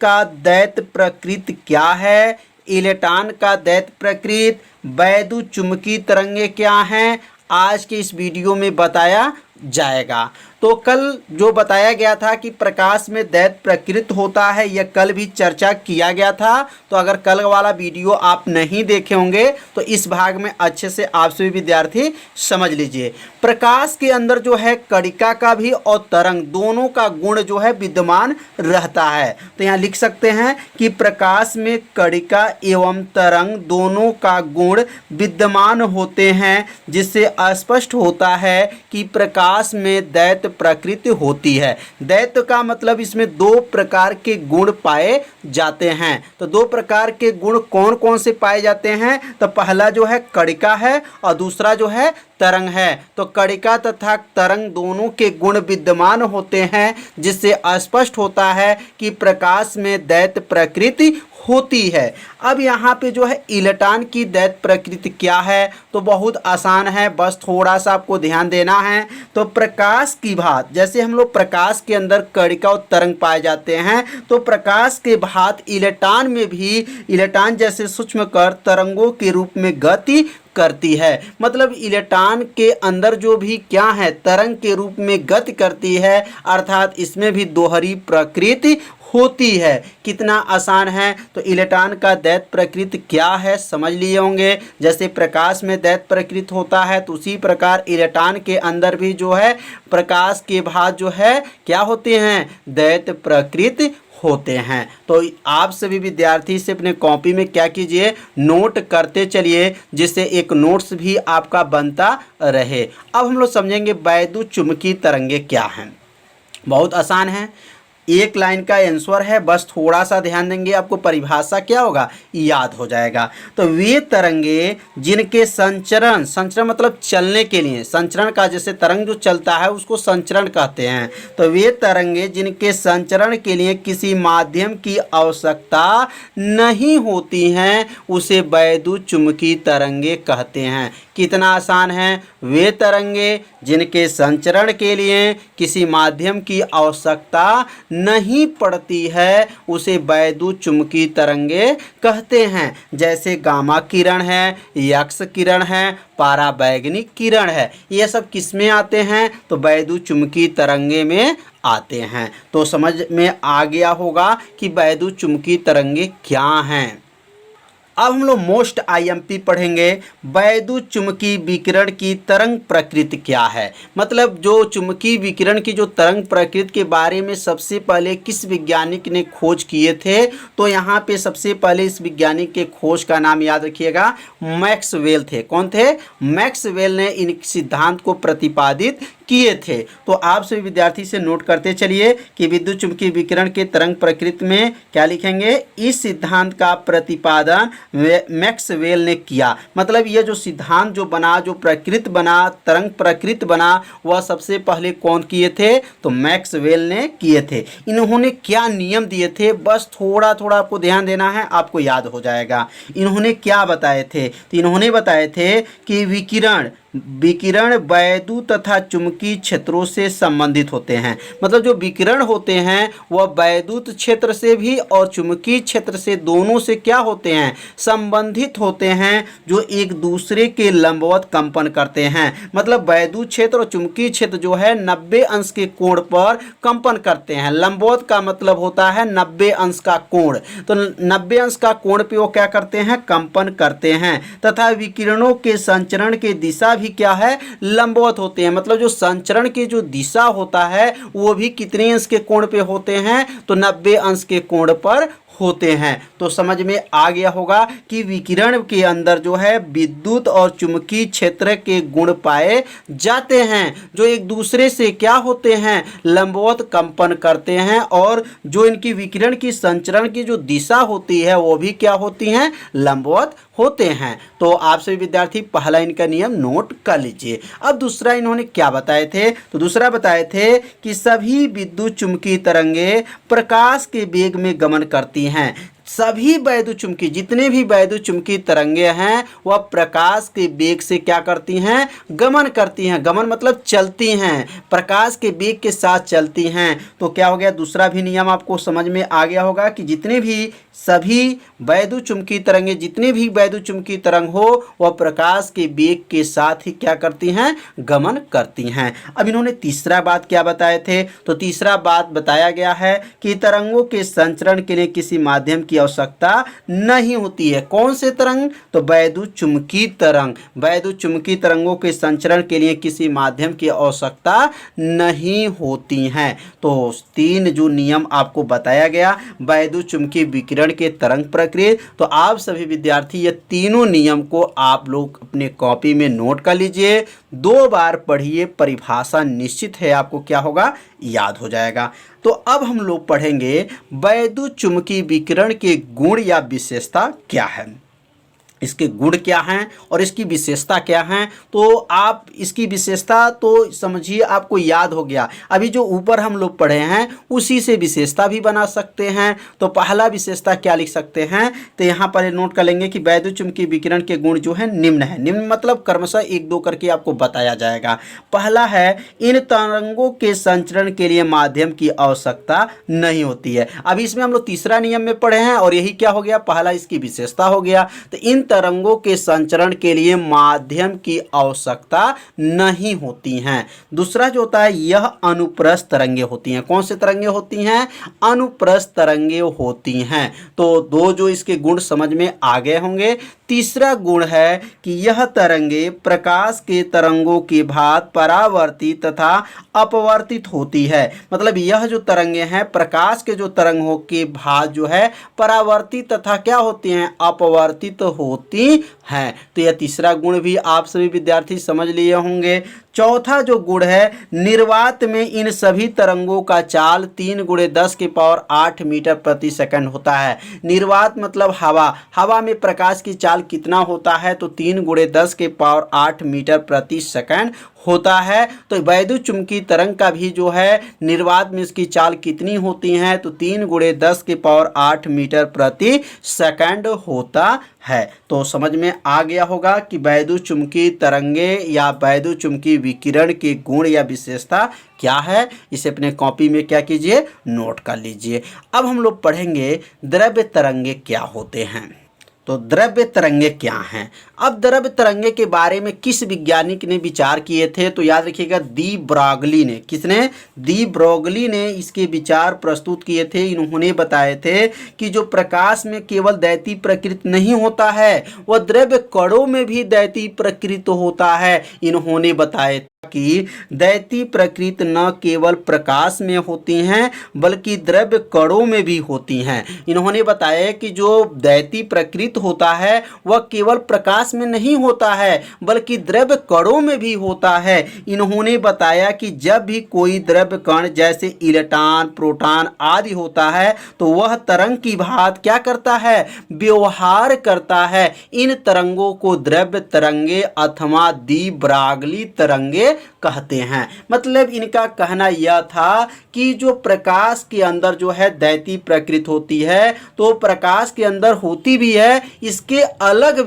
का दैत्य प्रकृति क्या है, इलेक्ट्रॉन का दैत्य प्रकृति, वैद्युत चुंबकीय तरंगे क्या हैं, आज के इस वीडियो में बताया जाएगा। तो कल जो बताया गया था कि प्रकाश में दैत्य प्रकृति होता है, यह कल भी चर्चा किया गया था। तो अगर कल वाला वीडियो आप नहीं देखे होंगे तो इस भाग में अच्छे से आप सभी विद्यार्थी समझ लीजिए। प्रकाश के अंदर जो है कणिका का भी और तरंग दोनों का गुण जो है विद्यमान रहता है। तो यहाँ लिख सकते हैं कि प्रकाश में कणिका एवं तरंग दोनों का गुण विद्यमान होते हैं, जिससे स्पष्ट होता है कि प्रकाश में दैत्य प्रकृति होती है। दैत्य का मतलब इसमें दो प्रकार के गुण पाए जाते हैं। तो दो प्रकार के गुण कौन कौन से पाए जाते हैं? तो पहला जो है कणिका है और दूसरा जो है तरंग है। तो कणिका तथा तरंग दोनों के गुण विद्यमान होते हैं, जिससे स्पष्ट होता है कि प्रकाश में दैत्य प्रकृति होती है। अब यहाँ पे जो है इलेक्ट्रॉन की दैत्य प्रकृति क्या है, तो बहुत आसान है, बस थोड़ा सा आपको ध्यान देना है। तो प्रकाश की भांति जैसे हम लोग प्रकाश के अंदर कणिका और तरंग पाए जाते हैं, तो प्रकाश के भांति इलेक्ट्रॉन में भी इलेक्ट्रॉन जैसे सूक्ष्म कण तरंगों के रूप में गति करती है। मतलब इलेक्ट्रॉन के अंदर जो भी क्या है तरंग के रूप में गति करती है, अर्थात इसमें भी दोहरी प्रकृति होती है। कितना आसान है। तो इलेक्ट्रॉन का दैत्य प्रकृति क्या है समझ लिए होंगे। जैसे प्रकाश में दैत्य प्रकृति होता है, तो उसी प्रकार इलेक्ट्रॉन के अंदर भी जो है प्रकाश के भांति जो है क्या होते हैं, दैत्य प्रकृति होते हैं। तो आप सभी विद्यार्थी से अपने कॉपी में क्या कीजिए, नोट करते चलिए, जिससे एक नोट्स भी आपका बनता रहे। अब हम लोग समझेंगे वैद्युत चुंबकीय तरंगे क्या हैं। बहुत आसान है, एक लाइन का आंसर है, बस थोड़ा सा ध्यान देंगे, आपको परिभाषा क्या होगा याद हो जाएगा। तो वे तरंगे जिनके संचरण, संचरण मतलब चलने के लिए, संचरण का जैसे तरंग जो चलता है उसको संचरण कहते हैं। तो वे तरंगे जिनके संचरण के लिए किसी माध्यम की आवश्यकता नहीं होती हैं, उसे वैद्युत चुंबकीय तरंगे कहते हैं। कितना आसान है। वे तरंगे जिनके संचरण के लिए किसी माध्यम की आवश्यकता नहीं पड़ती है, उसे वैद्युत चुंबकीय तरंगे कहते हैं। जैसे गामा किरण है, एक्स किरण है, पराबैंगनी किरण है, ये सब किस में आते हैं, तो वैद्युत चुंबकीय तरंगे में आते हैं। तो समझ में आ गया होगा कि वैद्युत चुंबकीय तरंगे क्या हैं। अब हम लोग मोस्ट आईएमपी पढ़ेंगे, वैद्युत चुंबकीय विकिरण की तरंग प्रकृति क्या है। मतलब जो चुंबकीय विकिरण की जो तरंग प्रकृति के बारे में सबसे पहले किस वैज्ञानिक ने खोज किए थे, तो यहाँ पे सबसे पहले इस वैज्ञानिक के खोज का नाम याद रखिएगा, मैक्सवेल थे। कौन थे? मैक्सवेल ने इन सिद्धांत को प्रतिपादित किए थे। तो आप सभी विद्यार्थी से नोट करते चलिए कि विद्युत चुंबकीय विकिरण के तरंग प्रकृति में क्या लिखेंगे, इस सिद्धांत का प्रतिपादन मैक्सवेल ने किया। मतलब ये जो सिद्धांत जो बना, जो प्रकृति बना, तरंग प्रकृति बना, वह सबसे पहले कौन किए थे, तो मैक्सवेल ने किए थे। इन्होंने क्या नियम दिए थे, बस थोड़ा थोड़ा आपको ध्यान देना है, आपको याद हो जाएगा। इन्होंने क्या बताए थे, तो इन्होंने बताए थे कि विकिरण वैद्युत तथा चुंबकीय क्षेत्रों से संबंधित होते हैं। मतलब जो विकिरण होते हैं वह वैद्युत क्षेत्र से भी और चुंबकीय क्षेत्र से, दोनों से क्या होते हैं, संबंधित होते हैं, जो एक दूसरे के लंबवत कंपन करते हैं। मतलब वैद्युत क्षेत्र और चुंबकीय क्षेत्र जो है 90 अंश के कोण पर कंपन करते हैं। लंबवत का मतलब होता है 90 अंश का कोण, तो 90 अंश का कोण पे वो क्या करते हैं, कंपन करते हैं। तथा विकिरणों के संचरण के दिशा भी क्या है, लंबवत होते हैं। मतलब जो संचरण की जो दिशा होता है वो भी कितने अंश के कोण पे होते हैं, तो 90 अंश के कोण पर होते हैं। तो समझ में आ गया होगा कि विकिरण के अंदर जो है विद्युत और चुंबकीय क्षेत्र के गुण पाए जाते हैं, जो एक दूसरे से क्या होते हैं, लंबवत कंपन करते हैं, और जो इनकी विकिरण की संचरण की जो दिशा होती है वो भी क्या होती हैं, लंबवत होते हैं। तो आप सभी विद्यार्थी पहला इनका नियम नोट कर लीजिए। अब दूसरा इन्होंने क्या बताए थे, तो दूसरा बताए थे कि सभी विद्युत चुंबकीय तरंगे प्रकाश के वेग में गमन करती हैं। सभी वैद्युतचुम्बकी जितने भी वैद्युतचुम्बकी तरंगे हैं वह प्रकाश के वेग से क्या करती हैं, गमन करती हैं। गमन मतलब चलती हैं, प्रकाश के वेग के साथ चलती हैं। तो क्या हो गया, दूसरा भी नियम आपको समझ में आ गया होगा कि जितने भी सभी वैद्युतचुम्बकी तरंगे, जितने भी वैद्युतचुम्बकी तरंग हो वह प्रकाश के वेग के साथ ही क्या करती हैं, गमन करती हैं। अब इन्होंने तीसरा बात क्या बताए थे, तो तीसरा बात बताया गया है कि तरंगों के संचरण के लिए किसी माध्यम की आवश्यकता नहीं होती है। कौन से तरंग, तो वैद्युतचुम्बकी तरंग। वैद्युतचुम्बकी तरंगों के संचरण के लिए किसी माध्यम की आवश्यकता नहीं होती हैं। तो तीन जो नियम आपको बताया गया वैद्युतचुम्बकी विकिरण के तरंग प्रकृति, तो आप सभी विद्यार्थी ये तीनों नियम को आप लोग अपने कॉपी में नोट कर लीजिए, 2 बार पढ़िए, परिभाषा निश्चित है आपको क्या होगा, याद हो जाएगा। तो अब हम लोग पढ़ेंगे वैद्युतचुम्बकी विकिरण के गुण या विशेषता क्या है, इसके गुण क्या हैं और इसकी विशेषता क्या हैं। तो आप इसकी विशेषता तो समझिए आपको याद हो गया, अभी जो ऊपर हम लोग पढ़े हैं उसी से विशेषता भी बना सकते हैं। तो पहला विशेषता क्या लिख सकते हैं, तो यहाँ पर नोट कर लेंगे कि वैद्युतचुम्बकी विकिरण के गुण जो है निम्न है। निम्न मतलब क्रमशः 1-2 करके आपको बताया जाएगा। पहला है इन तरंगों के संचरण के लिए माध्यम की आवश्यकता नहीं होती है। अभी इसमें हम लोग तीसरा नियम में पढ़े हैं और यही क्या हो गया, पहला इसकी विशेषता हो गया। तो इन तरंगों के संचरण के लिए माध्यम की आवश्यकता नहीं होती हैं। दूसरा जो होता है यह अनुप्रस्थ तरंगे होती हैं। कौन से तरंगे होती हैं, अनुप्रस्थ तरंगे होती हैं। तो 2 जो इसके गुण समझ में आ गए होंगे। तीसरा गुण है कि यह तरंगे प्रकाश के तरंगों की भांति परावर्तित तथा अपवर्तित होती है। मतलब यह जो तरंगे हैं प्रकाश के जो तरंगों की भांति जो है परावर्तित तथा क्या होती हैं, अपवर्तित होती हैं। तो यह तीसरा गुण भी आप सभी विद्यार्थी समझ लिए होंगे। चौथा जो गुण है, निर्वात में इन सभी तरंगों का चाल 3 × 10⁸ मीटर प्रति सेकंड होता है। निर्वात मतलब हवा, हवा में प्रकाश की चाल कितना होता है, तो 3 × 10⁸ मीटर प्रति सेकंड होता है। तो वैद्युतचुम्बकी तरंग का भी जो है निर्वात में इसकी चाल कितनी होती है, तो 3 × 10⁸ मीटर प्रति सेकंड होता है। तो समझ में आ गया होगा कि वैद्युतचुम्बकी तरंगे या वैद्युतचुम्बकी विकिरण के गुण या विशेषता क्या है। इसे अपने कॉपी में क्या कीजिए, नोट कर लीजिए। अब हम लोग पढ़ेंगे द्रव्य तरंगे क्या होते हैं। तो द्रव्य तरंगे क्या हैं। अब द्रव्य तरंगे के बारे में किस वैज्ञानिक ने विचार किए थे, तो याद रखिएगा दी ब्रॉगली ने। किसने, दी ब्रॉगली ने इसके विचार प्रस्तुत किए थे। इन्होंने बताए थे कि जो प्रकाश में केवल दैतीय प्रकृति नहीं होता है वह द्रव्य कणों में भी दैतीय प्रकृति होता है। इन्होंने बताया कि दैतीय प्रकृति न केवल प्रकाश में होती हैं बल्कि द्रव्य कणों में भी होती हैं। इन्होंने बताया कि जो दैतीय प्रकृति होता है वह केवल प्रकाश में नहीं होता है बल्कि द्रव्य कणों में भी होता है। इन्होंने बताया कि जब भी कोई द्रव्य कण जैसे इलेक्ट्रॉन, प्रोटॉन आदि होता है तो वह तरंग की भांति क्या करता है, व्यवहार करता है। इन तरंगों को द्रव्य तरंगे अथवा दी ब्रॉगली तरंगे कहते हैं। मतलब इनका कहना यह था कि जो प्रकाश के अंदर जो है दैतीय प्रकृति होती है तो प्रकाश के अंदर होती भी है, इसके अलग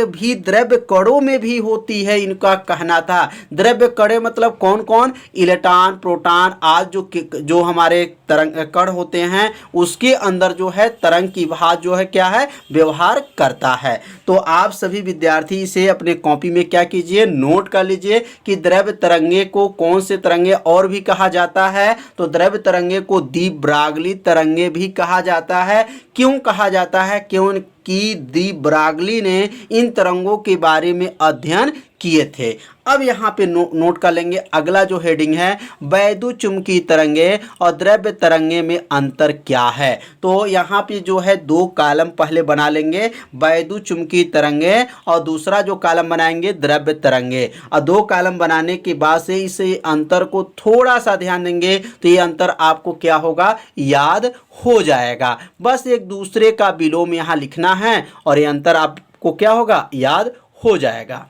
भी द्रव्य कणों में भी होती है। इनका कहना था द्रव्य कण मतलब कौन कौन, इलेक्ट्रॉन, प्रोटॉन आज जो हमारे तरंग कण होते हैं उसके अंदर जो है तरंग की भांति जो है क्या है, व्यवहार करता है। तो आप सभी विद्यार्थी इसे अपने कॉपी में क्या कीजिए, नोट कर लीजिए कि द्रव्य तरंगे को कौन से तरंगे और भी कहा जाता है, तो द्रव्य तरंगे को दी ब्रॉगली तरंगे भी कहा जाता है। क्यों कहा जाता है, क्योंकि दी ब्रॉगली ने इन तरंगों के बारे में अध्ययन किए थे। अब यहाँ पे नोट कर लेंगे अगला जो हेडिंग है, वैद्युतचुम्बकी तरंगे और द्रव्य तरंगे में अंतर क्या है। तो यहाँ पे जो है 2 कॉलम पहले बना लेंगे, वैद्युतचुम्बकी तरंगे और दूसरा जो कॉलम बनाएंगे द्रव्य तरंगे। और 2 कॉलम बनाने के बाद से इस अंतर को थोड़ा सा ध्यान देंगे तो ये अंतर आपको क्या होगा, याद हो जाएगा। बस एक दूसरे का विलोम यहाँ लिखना है और ये अंतर आपको क्या होगा, याद हो जाएगा।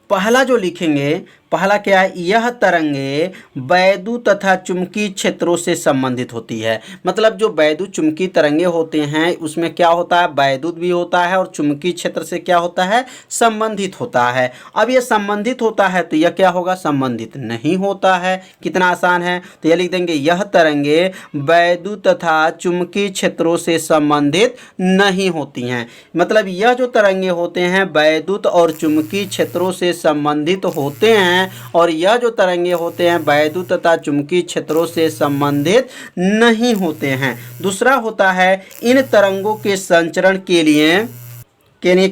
पहला जो लिखेंगे, पहला क्या है, यह तरंगे वैद्युत तथा चुंबकीय क्षेत्रों से संबंधित होती है। मतलब जो वैद्युत चुंबकीय तरंगे होते हैं उसमें क्या होता है, वैद्युत भी होता है और चुंबकीय क्षेत्र से क्या होता है, संबंधित होता है। अब ये संबंधित होता है तो यह क्या होगा, संबंधित नहीं होता है। कितना आसान है, तो यह लिख देंगे यह तरंगे वैद्युत तथा चुंबकीय क्षेत्रों से संबंधित नहीं होती हैं। मतलब यह जो तरंगे होते हैं वैद्युत और चुंबकीय क्षेत्रों से संबंधित होते हैं और यह जो तरंगे होते हैं वैद्युत तथा चुंबकीय क्षेत्रों से संबंधित नहीं होते हैं। दूसरा होता है, इन तरंगों के संचरण के लिए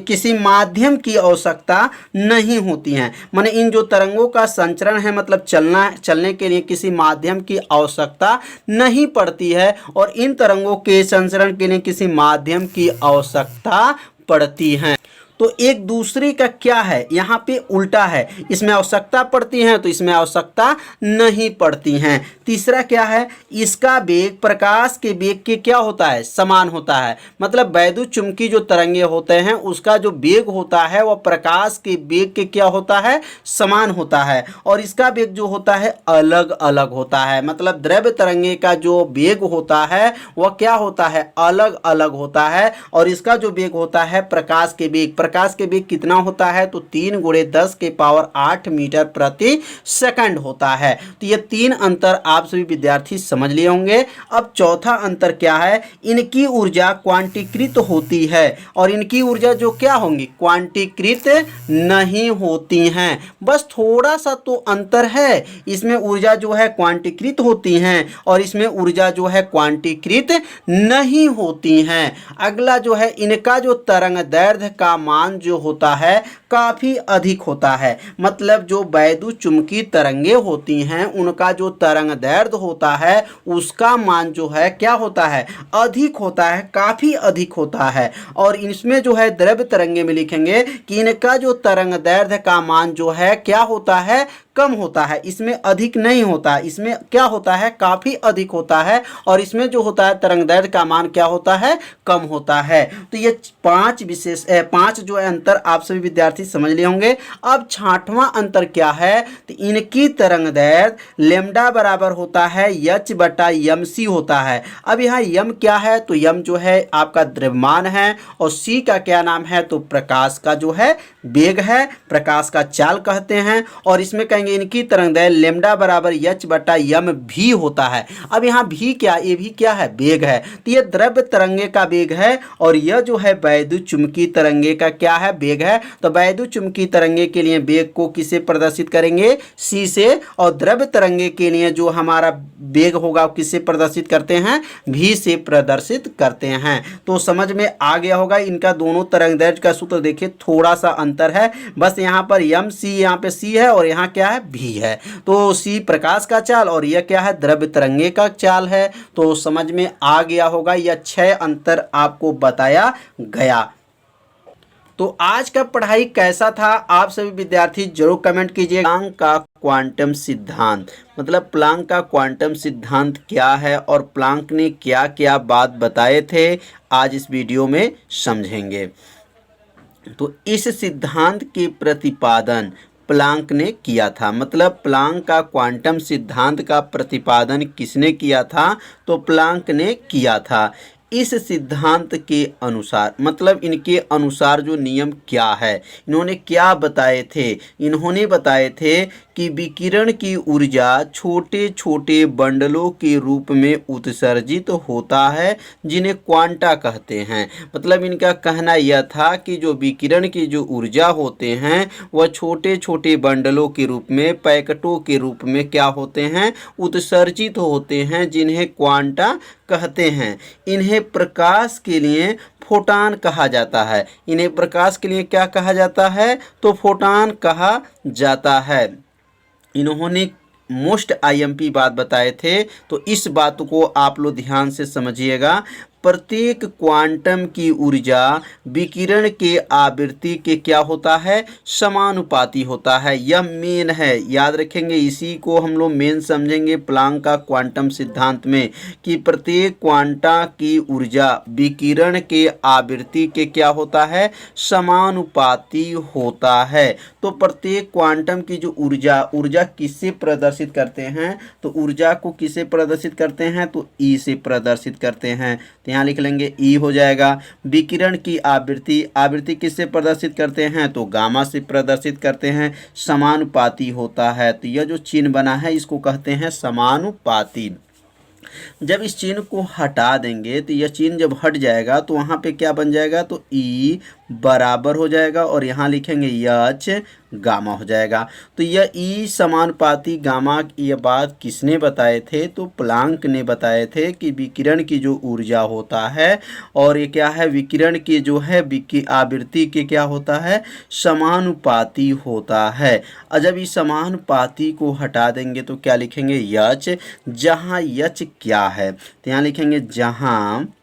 किसी माध्यम की आवश्यकता नहीं होती है। माने इन जो तरंगों का संचरण है मतलब चलने के लिए किसी माध्यम की आवश्यकता नहीं पड़ती है और इन तरंगों के संचरण के लिए किसी माध्यम की आवश्यकता पड़ती है। तो एक दूसरे का क्या है, यहाँ पे उल्टा है, इसमें आवश्यकता पड़ती है तो इसमें आवश्यकता नहीं पड़ती हैं। तीसरा क्या है, इसका वेग प्रकाश के वेग के क्या होता है, समान होता है। मतलब वैद्युत चुंबकीय जो तरंगे होते हैं उसका जो वेग होता है वह प्रकाश के वेग के क्या होता है, समान होता है और इसका वेग जो होता है अलग अलग होता है। मतलब द्रव्य तरंगे का जो वेग होता है वह क्या होता है, अलग अलग होता है और इसका जो वेग होता है प्रकाश के वेग, प्रकाश के वेग कितना होता है, तो 3 × 10⁸ मीटर प्रति सेकंड होता है। तो ये 3 अंतर आप सभी विद्यार्थी समझ लिए होंगे। अब चौथा अंतर क्या है, इनकी ऊर्जा क्वांटीकृत होती है और इनकी ऊर्जा जो क्या होंगी, क्वांटीकृत नहीं होती हैं। बस थोड़ा सा तो अंतर है, इसमें ऊर्जा जो है क्वांटीकृत होती हैं और इसमें ऊर्जा जो है क्वांटीकृत नहीं होती हैं। अगला जो है, इनका जो तरंगदैर्ध्य का मान जो होता है काफ़ी अधिक होता है। मतलब जो वैद्युत चुंबकीय तरंगे होती हैं उनका जो तरंगदैर्ध्य होता है उसका मान जो है क्या होता है, अधिक होता है, काफ़ी अधिक होता है। और इसमें जो है द्रव्य तरंगे में लिखेंगे कि इनका जो तरंगदैर्ध्य का मान जो है क्या होता है, कम होता है। इसमें अधिक नहीं होता, इसमें क्या होता है, काफ़ी अधिक होता है और इसमें जो होता है तरंगदैर्ध्य का मान क्या होता है, कम होता है। तो ये 5 जो है अंतर आप सभी विद्यार्थी समझ लिए होंगे। अब 6वां अंतर क्या है, तो इनकी तरंगदैर्ध्य लैम्डा बराबर होता है h/mc होता है। अब यहाँ यम क्या है, तो यम जो है आपका द्रव्यमान है और सी का क्या नाम है, तो प्रकाश का जो है वेग है, प्रकाश का चाल कहते हैं। और इसमें कहेंगे इनकी तरंगदैर्ध्य लैम्डा बराबर h/m भी होता है। अब यहाँ भी क्या, ये भी क्या है, वेग है। तो ये द्रव्य तरंगे का वेग है और यह जो है वैद्युत चुंबकीय तरंगे का क्या है, वेग है। तो वैद्युत चुंबकीय तरंगे के लिए वेग को किसे प्रदर्शित करेंगे, सी से, और द्रव्य तरंगे के लिए जो हमारा वेग होगा किससे प्रदर्शित करते हैं, भी से प्रदर्शित करते हैं। तो समझ में आ गया होगा। इनका दोनों तरंगदैर्ध्य का सूत्र देखिए थोड़ा सा अंतर है, बस यहाँ पर एम सी, यहाँ पे सी है और यहाँ क्या है, भी है। तो सी प्रकाश का चाल और यह क्या है, द्रव्य तरंगे का चाल है। तो समझ में आ गया होगा, यह 6 अंतर आपको बताया गया। तो आज का पढ़ाई कैसा था आप सभी विद्यार्थी जरूर कमेंट कीजिए। प्लांक का क्वांटम सिद्धांत, मतलब प्लांक का क्वांटम सिद्धांत क्या है और प्लांक ने क्या क्या बात बताए थे, आज इस वीडियो में समझेंगे। तो इस सिद्धांत के प्रतिपादन प्लांक ने किया था। मतलब प्लांक का क्वांटम सिद्धांत का प्रतिपादन किसने किया था, तो प्लांक ने किया था। इस सिद्धांत के अनुसार, मतलब इनके अनुसार जो नियम क्या है, इन्होंने क्या बताए थे, इन्होंने बताए थे कि विकिरण की ऊर्जा छोटे छोटे बंडलों के रूप में उत्सर्जित होता है जिन्हें क्वांटा कहते हैं। मतलब इनका कहना यह था कि जो विकिरण की जो ऊर्जा होते हैं वह छोटे छोटे बंडलों के रूप में, पैकेटों के रूप में क्या होते हैं, उत्सर्जित होते हैं, जिन्हें क्वांटा कहते हैं। इन्हें प्रकाश के लिए फोटॉन कहा जाता है। इन्हें प्रकाश के लिए क्या कहा जाता है, तो फोटॉन कहा जाता है। इन्होंने मोस्ट आईएमपी बात बताए थे, तो इस बात को आप लोग ध्यान से समझिएगा। प्रत्येक क्वांटम की ऊर्जा विकिरण के आवृत्ति के क्या होता है, समानुपाती होता है। यह मेन है, याद रखेंगे, इसी को हम लोग मेन समझेंगे प्लांक का क्वांटम सिद्धांत में, कि प्रत्येक क्वांटा की ऊर्जा विकिरण के आवृत्ति के क्या होता है, समानुपाती होता है। तो प्रत्येक क्वांटम की जो ऊर्जा किससे प्रदर्शित करते हैं, तो ऊर्जा को किससे प्रदर्शित करते हैं, तो ई से प्रदर्शित करते हैं। तो यहाँ लिख लेंगे ई हो जाएगा। विकिरण की आवृत्ति किससे प्रदर्शित करते हैं, तो गामा से प्रदर्शित करते हैं, समानुपाती होता है। तो यह जो चिन्ह बना है इसको कहते हैं समानुपाती। जब इस चिन्ह को हटा देंगे तो यह चिन्ह जब हट जाएगा तो वहाँ पे क्या बन जाएगा, तो ई बराबर हो जाएगा और यहाँ लिखेंगे एच गामा हो जाएगा। तो यह ई समानुपाती गामा, ये बात किसने बताए थे, तो प्लांक ने बताए थे कि विकिरण की जो ऊर्जा होता है और ये क्या है, विकिरण की जो है आवृत्ति के क्या होता है, समानुपाती होता है। और जब इस समानुपाती को हटा देंगे तो क्या लिखेंगे, एच, जहाँ एच क्या है, तो यहाँ लिखेंगे जहाँ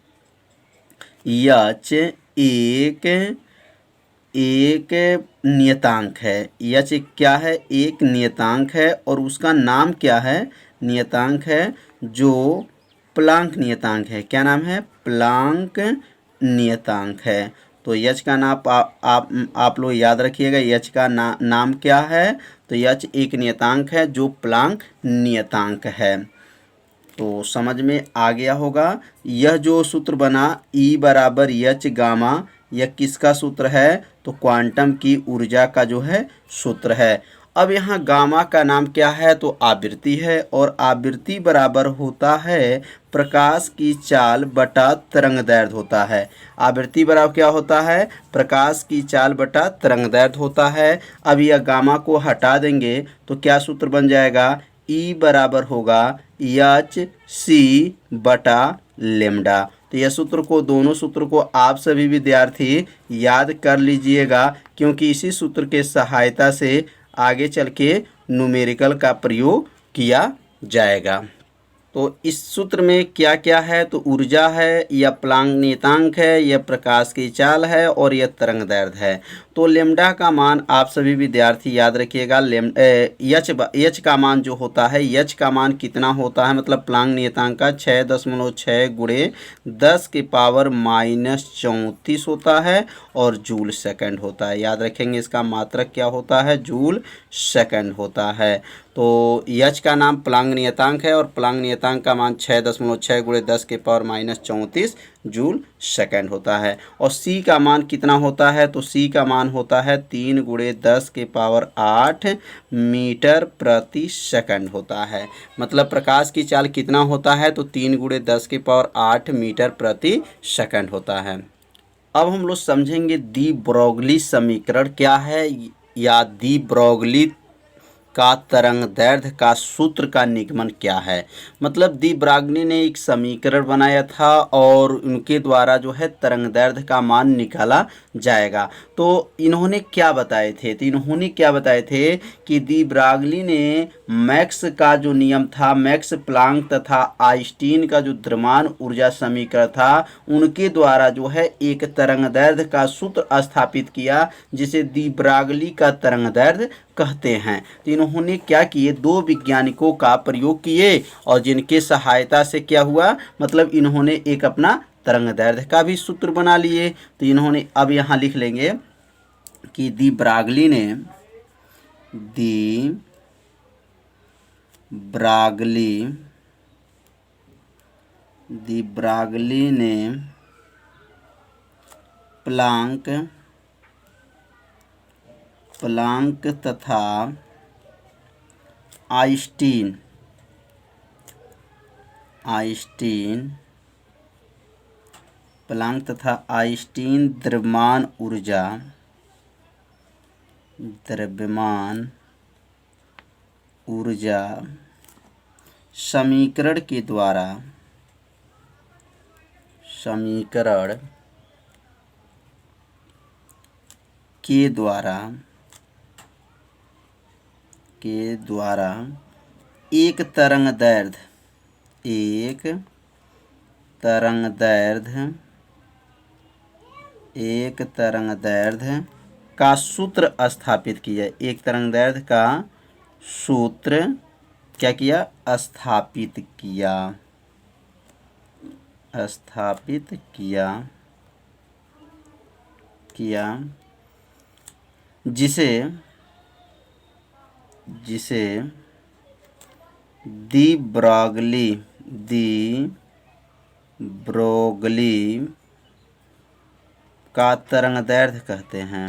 एच एक नियतांक है। एच क्या है, एक नियतांक है और उसका नाम क्या है, नियतांक है जो प्लांक नियतांक है। क्या नाम है, प्लांक नियतांक है। तो एच का नाम आप लोग याद रखिएगा, एच का नाम क्या है, तो एच एक नियतांक है जो प्लांक नियतांक है। तो समझ में आ गया होगा। यह जो सूत्र बना ई बराबर एच गामा, यह किसका सूत्र है, तो क्वांटम की ऊर्जा का जो है सूत्र है। अब यहाँ गामा का नाम क्या है, तो आवृत्ति है और आवृत्ति बराबर होता है प्रकाश की चाल बटा तरंगदैर्ध्य होता है। आवृत्ति बराबर क्या होता है, प्रकाश की चाल बटा तरंगदैर्ध्य होता है। अब यह गामा को हटा देंगे तो क्या सूत्र बन जाएगा, ई बराबर होगा एच सी बटा लेमडा। तो यह सूत्र को, दोनों सूत्र को आप सभी विद्यार्थी याद कर लीजिएगा, क्योंकि इसी सूत्र के सहायता से आगे चल के न्यूमेरिकल का प्रयोग किया जाएगा। तो इस सूत्र में क्या क्या है, तो ऊर्जा है, यह प्लांक नियतांक है, यह प्रकाश की चाल है और यह तरंगदैर्ध्य है। तो लेमडा का मान आप सभी विद्यार्थी याद रखिएगा, एच का मान जो होता है, एच का मान कितना होता है, मतलब प्लांक नियतांक का 6.6 गुणे 10 की पावर -34 होता है और जूल सेकंड होता है। याद रखेंगे, इसका मात्रक क्या होता है, जूल सेकंड होता है। तो एच का नाम प्लांक नियतांक है और प्लांक नियतांक का मान 6.6 गुणे 10 के पावर -34 जूल सेकंड होता है। और सी का मान कितना होता है, तो सी का मान होता है 3 गुणे 10 के पावर 8 मीटर प्रति सेकंड होता है। मतलब प्रकाश की चाल कितना होता है, तो 3 गुणे 10 के पावर 8 मीटर प्रति सेकंड होता है। अब हम लोग समझेंगे दी ब्रोगली समीकरण क्या है, या दी ब्रोगली का तरंगदैर्ध्य का सूत्र का निगमन क्या है। मतलब दी ब्रोगली ने एक समीकरण बनाया था और उनके द्वारा जो है तरंगदैर्ध्य का मान निकाला जाएगा। तो इन्होंने क्या बताए थे, तो इन्होंने क्या बताए थे कि दी ब्रोगली ने मैक्स का जो नियम था, मैक्स प्लांक तथा आइंस्टीन का जो द्रव्यमान ऊर्जा समीकरण था, उनके द्वारा जो है एक तरंगदैर्ध्य का सूत्र स्थापित किया जिसे दी ब्रोगली का तरंगदैर्ध्य कहते हैं। तो इन्होंने क्या किए, दो वैज्ञानिकों का प्रयोग किए और जिनके सहायता से क्या हुआ, मतलब इन्होंने एक अपना तरंगदैर्ध्य का भी सूत्र बना लिए। तो इन्होंने, अब यहाँ लिख लेंगे कि दी ब्रोगली ने प्लांक तथा आइंस्टीन द्रव्यमान ऊर्जा समीकरण के द्वारा एक तरंगदैर्ध्य तरंग दैर्ध्य, एक तरंग दैर्ध्य का सूत्र स्थापित किया। एक तरंग दैर्ध्य का सूत्र क्या किया? स्थापित किया, स्थापित किया किया जिसे दी ब्रोगली का तरंग दैर्ध्य कहते हैं।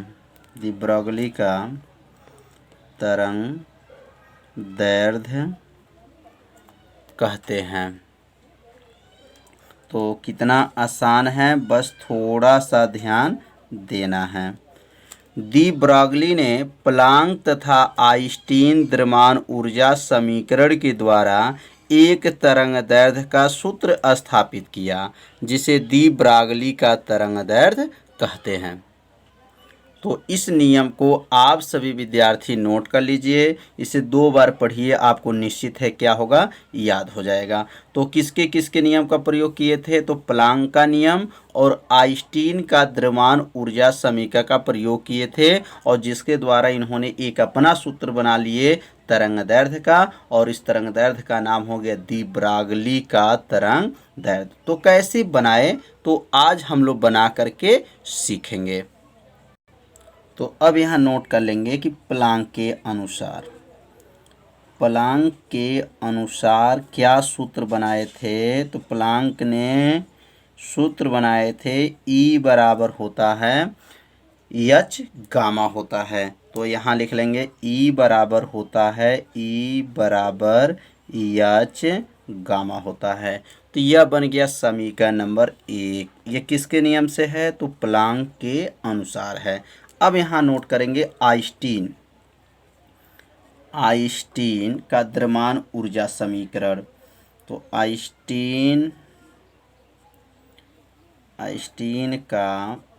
दी ब्रोगली का तरंग दैर्ध्य कहते हैं। तो कितना आसान है, बस थोड़ा सा ध्यान देना है। दी ब्रोगली ने प्लांक तथा आइंस्टीन द्रव्यमान ऊर्जा समीकरण के द्वारा एक तरंग दैर्ध्य का सूत्र स्थापित किया, जिसे दी ब्रोगली का तरंग दैर्ध्य कहते हैं। तो इस नियम को आप सभी विद्यार्थी नोट कर लीजिए, इसे 2 बार पढ़िए, आपको निश्चित है क्या होगा? याद हो जाएगा। तो किसके किसके नियम का प्रयोग किए थे? तो प्लांक का नियम और आइंस्टीन का द्रव्यमान ऊर्जा समीकरण का प्रयोग किए थे, और जिसके द्वारा इन्होंने एक अपना सूत्र बना लिए तरंग दैर्ध्य का, और इस तरंग दैर्ध्य का नाम हो गया दी ब्रोगली का तरंग दैर्ध्य। तो कैसे बनाए, तो आज हम लोग बना करके सीखेंगे। तो अब यहाँ नोट कर लेंगे कि प्लांक के अनुसार क्या सूत्र बनाए थे। तो प्लांक ने सूत्र बनाए थे E बराबर होता है H गामा होता है। तो यहाँ लिख लेंगे E बराबर होता है E बराबर H गामा होता है। तो यह बन गया समीकरण नंबर 1। ये किसके नियम से है? तो प्लांक के अनुसार है। अब यहाँ नोट करेंगे आइंस्टीन का द्रव्यमान ऊर्जा समीकरण। तो आइंस्टीन का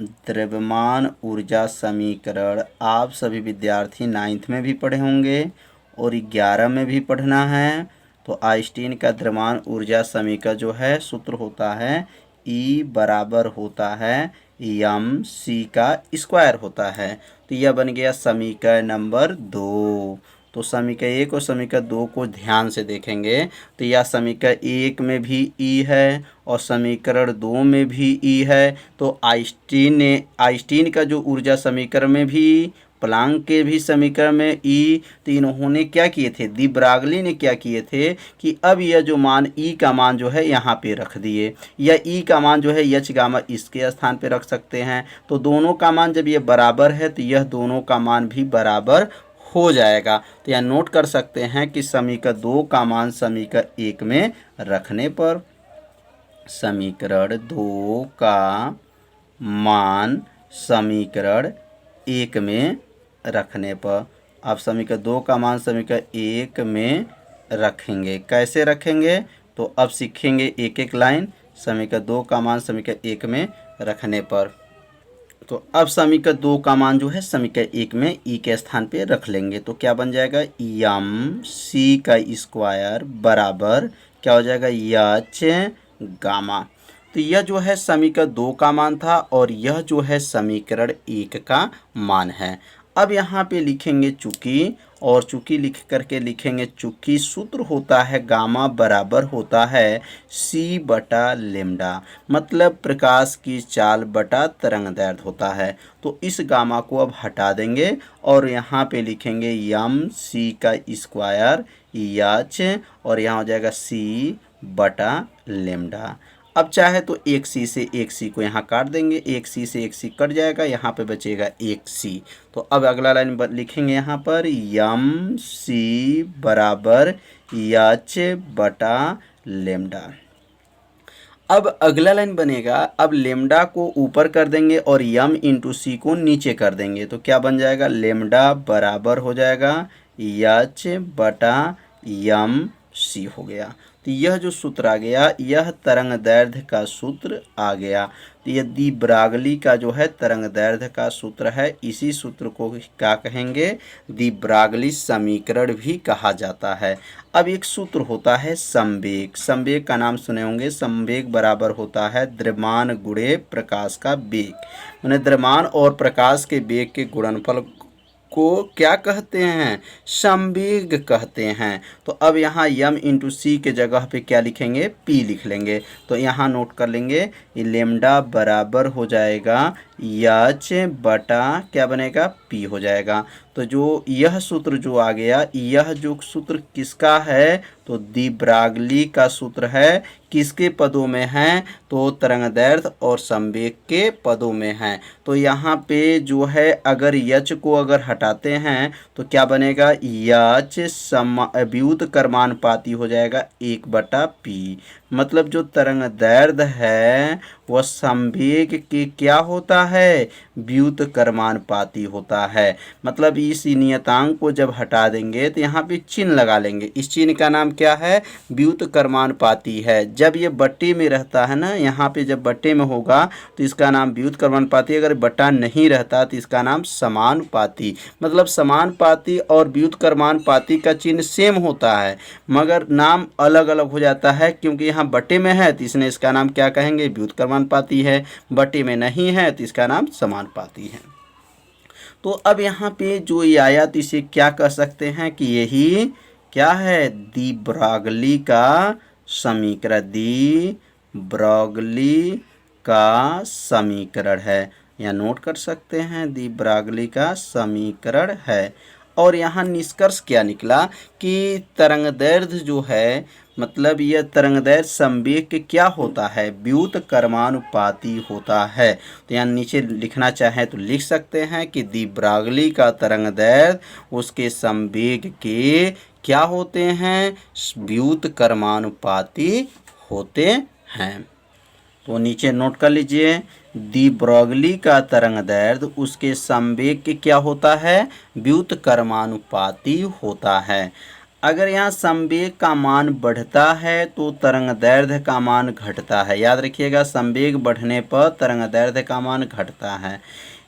द्रव्यमान ऊर्जा समीकरण आप सभी विद्यार्थी 9th में भी पढ़े होंगे और 11 में भी पढ़ना है। तो आइंस्टीन का द्रव्यमान ऊर्जा समीकरण जो है सूत्र होता है E बराबर होता है mc का स्क्वायर होता है। तो यह बन गया समीकरण नंबर 2। तो समीकरण 1 और समीकरण 2 को ध्यान से देखेंगे तो यह समीकरण 1 में भी E है और समीकरण 2 में भी E है। तो आइंस्टीन का जो ऊर्जा समीकरण में भी, प्लांक के भी समीकरण में E, तो इन्होंने क्या किए थे, दी ब्रोगली ने क्या किए थे कि अब यह जो मान E का मान जो है यहाँ पे रख दिए। यह E का मान जो है H गामा इसके स्थान पे रख सकते हैं। तो दोनों का मान जब ये बराबर है तो यह दोनों का मान भी बराबर हो जाएगा। तो यहाँ नोट कर सकते हैं कि समीकरण 2 का मान समीकरण 1 में रखने पर, समीकरण 2 का मान समीकरण 1 में रखने पर, अब समीकरण 2 का मान समीकरण 1 में रखेंगे। कैसे रखेंगे तो अब सीखेंगे एक एक लाइन। समीकरण 2 का मान समीकरण 1 में रखने पर, तो अब समीकरण 2 का मान जो है समीकरण 1 में E के स्थान पे रख लेंगे। तो क्या बन जाएगा, mc का स्क्वायर बराबर क्या हो जाएगा, H गामा। तो यह जो है समीकरण 2 का मान था और यह जो है समीकरण 1 का मान है। अब यहाँ पे लिखेंगे चूंकि, और चूंकि लिख करके लिखेंगे चूंकि सूत्र होता है गामा बराबर होता है c बटा लेम्डा, मतलब प्रकाश की चाल बटा तरंग दैर्ध्य होता है। तो इस गामा को अब हटा देंगे और यहाँ पे लिखेंगे mc का स्क्वायर H और यहाँ हो जाएगा c बटा लेम्डा। अब चाहे तो एक सी से एक सी को यहाँ काट देंगे, एक सी से एक सी कट जाएगा, यहाँ पे बचेगा एक सी। तो अब अगला लाइन लिखेंगे यहाँ पर mc बराबर H बटा लेम्डा। अब अगला लाइन बनेगा, अब लेम्डा को ऊपर कर देंगे और m इंटू सी को नीचे कर देंगे। तो क्या बन जाएगा, लेम्डा बराबर हो जाएगा H बटा mc हो गया। तो यह जो सूत्र आ गया, यह तरंग दैर्ध्य का सूत्र आ गया। तो ये दी ब्रागली का जो है तरंग दैर्ध्य का सूत्र है। इसी सूत्र को क्या कहेंगे? दी ब्रागली समीकरण भी कहा जाता है। अब एक सूत्र होता है संवेग। संवेग का नाम सुने होंगे। संवेग बराबर होता है द्रव्यमान गुणे प्रकाश का वेग। माने द्रव्यमान और प्रकाश के वेग के गुणनफल को क्या कहते हैं? संवेग कहते हैं। तो अब यहाँ यम इंटू सी के जगह पे क्या लिखेंगे? पी लिख लेंगे। तो यहाँ नोट कर लेंगे लेमडा बराबर हो जाएगा एच बटा क्या बनेगा? पी हो जाएगा। तो जो यह सूत्र जो आ गया, यह जो सूत्र किसका है? तो दी ब्रागली का सूत्र है। किसके पदों में है? तो तरंगदैर्ध्य और संवेग के पदों में है। तो यहाँ पे जो है अगर यच को अगर हटाते हैं तो क्या बनेगा? यच व्युत्क्रमानुपाती हो जाएगा 1/p। मतलब जो तरंगदैर्ध्य है वह संवेग के क्या होता है? व्युत्क्रमानुपाती होता है। मतलब इस नियतांक को जब हटा देंगे तो यहाँ पे चिन्ह लगा लेंगे। इस चिन्ह का नाम क्या है? व्युत्क्रमानुपाती है। जब ये बट्टे में रहता है ना, यहाँ पे जब बट्टे में होगा तो इसका नाम व्युत्क्रमानुपाती। अगर बट्टा नहीं रहता तो इसका नाम समानुपाती। मतलब समानुपाती और व्युत्क्रमानुपाती का चिन्ह सेम होता है मगर नाम अलग अलग हो जाता है, क्योंकि यहाँ बट्टे में है तो इसने इसका नाम क्या कहेंगे? व्युत्क्रमानुपाती है। बट्टे में नहीं है तो इसका नाम समानुपाती है। तो अब यहाँ पे जो ये आया तो इसे क्या कह सकते हैं कि यही क्या है? दी ब्रागली का समीकरण। दी ब्रागली का समीकरण है। यहाँ नोट कर सकते हैं दी ब्रागली का समीकरण है। और यहाँ निष्कर्ष क्या निकला कि तरंगदैर्ध्य जो है, मतलब यह तरंगदैर्ध्य संवेग के क्या होता है? व्युत्क्रमानुपाती होता है। तो यहाँ नीचे लिखना चाहें तो लिख सकते हैं कि दी ब्रागली का तरंगदैर्ध्य उसके संवेग के क्या होते हैं? व्युत्क्रमानुपाती होते हैं। तो नीचे नोट कर लीजिए दी ब्रागली का तरंगदैर्ध्य उसके संवेग के क्या होता है? व्युत्क्रमानुपाती होता है। अगर यहाँ संवेग का मान बढ़ता है तो तरंगदैर्ध्य का मान घटता है। याद रखिएगा, संवेग बढ़ने पर तरंगदैर्ध्य का मान घटता है।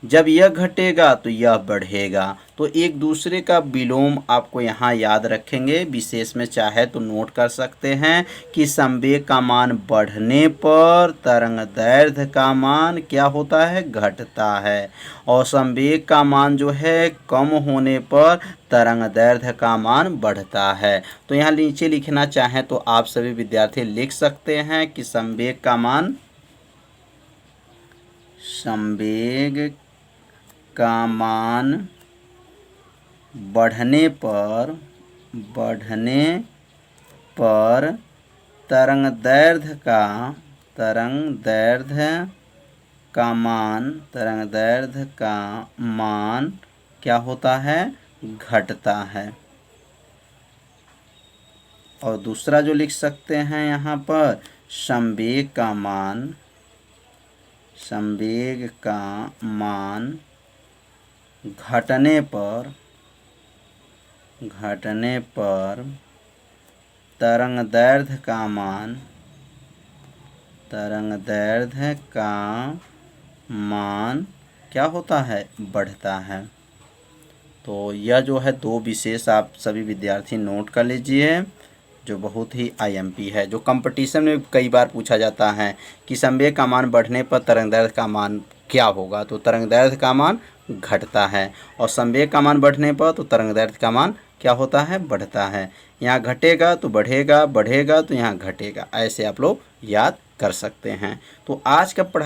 जब यह घटेगा तो यह बढ़ेगा। तो एक दूसरे का विलोम आपको यहाँ याद रखेंगे। विशेष में चाहे तो नोट कर सकते हैं कि संवेग का मान बढ़ने पर तरंगदैर्ध्य का मान क्या होता है? घटता है। और संवेग का मान जो है कम होने पर तरंगदैर्ध्य का मान बढ़ता है। तो यहाँ नीचे लिखना चाहें तो आप सभी विद्यार्थी लिख सकते हैं कि संवेग का मान बढ़ने पर तरंगदैर्ध्य का मान क्या होता है? घटता है। और दूसरा जो लिख सकते हैं यहाँ पर, संवेग का मान घटने पर तरंगदैर्ध्य का मान क्या होता है? बढ़ता है। तो यह जो है दो विशेष आप सभी विद्यार्थी नोट कर लीजिए, जो बहुत ही आईएमपी है, जो कंपटीशन में कई बार पूछा जाता है कि संवेग का मान बढ़ने पर तरंगदैर्ध्य का मान क्या होगा? तो तरंगदैर्ध्य का मान घटता है। और संवेग का मान बढ़ने पर तो तरंगदैर्ध्य का मान क्या होता है? बढ़ता है। यहाँ घटेगा तो बढ़ेगा, बढ़ेगा तो यहाँ घटेगा। ऐसे आप लोग याद कर सकते हैं। तो आज का पढ़ाई